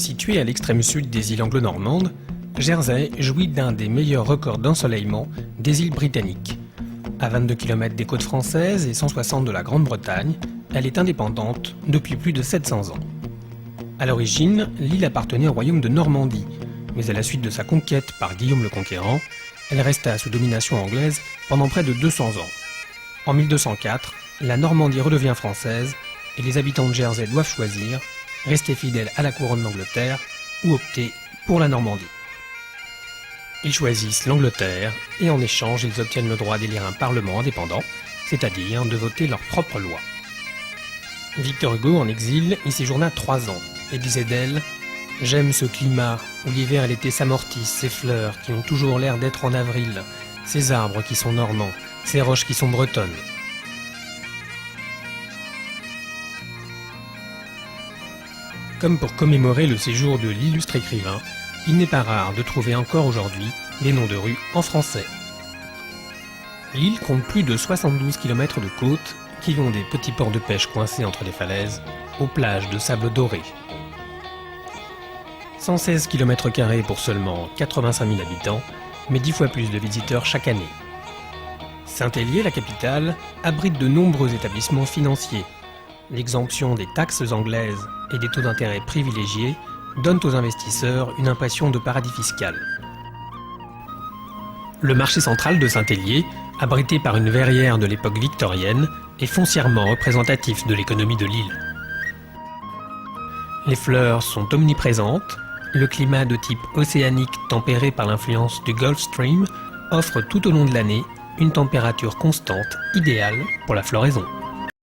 Située à l'extrême sud des îles anglo-normandes, Jersey jouit d'un des meilleurs records d'ensoleillement des îles britanniques. À 22 km des côtes françaises et 160 de la Grande-Bretagne, elle est indépendante depuis plus de 700 ans. À l'origine, l'île appartenait au royaume de Normandie, mais à la suite de sa conquête par Guillaume le Conquérant, elle resta sous domination anglaise pendant près de 200 ans. En 1204, la Normandie redevient française et les habitants de Jersey doivent choisir, rester fidèles à la couronne d'Angleterre ou opter pour la Normandie. Ils choisissent l'Angleterre et en échange ils obtiennent le droit d'élire un parlement indépendant, c'est-à-dire de voter leurs propres lois. Victor Hugo, en exil, y séjourna 3 ans et disait d'elle « J'aime ce climat où l'hiver et l'été s'amortissent, ces fleurs qui ont toujours l'air d'être en avril, ces arbres qui sont normands, ces roches qui sont bretonnes. » Comme pour commémorer le séjour de l'illustre écrivain, il n'est pas rare de trouver encore aujourd'hui des noms de rues en français. L'île compte plus de 72 km de côte qui vont des petits ports de pêche coincés entre les falaises aux plages de sable doré. 116 km² pour seulement 85 000 habitants, mais 10 fois plus de visiteurs chaque année. Saint-Hélier, la capitale, abrite de nombreux établissements financiers. L'exemption des taxes anglaises et des taux d'intérêt privilégiés donnent aux investisseurs une impression de paradis fiscal. Le marché central de Saint-Hélier, abrité par une verrière de l'époque victorienne, est foncièrement représentatif de l'économie de l'île. Les fleurs sont omniprésentes, le climat de type océanique tempéré par l'influence du Gulf Stream offre tout au long de l'année une température constante idéale pour la floraison.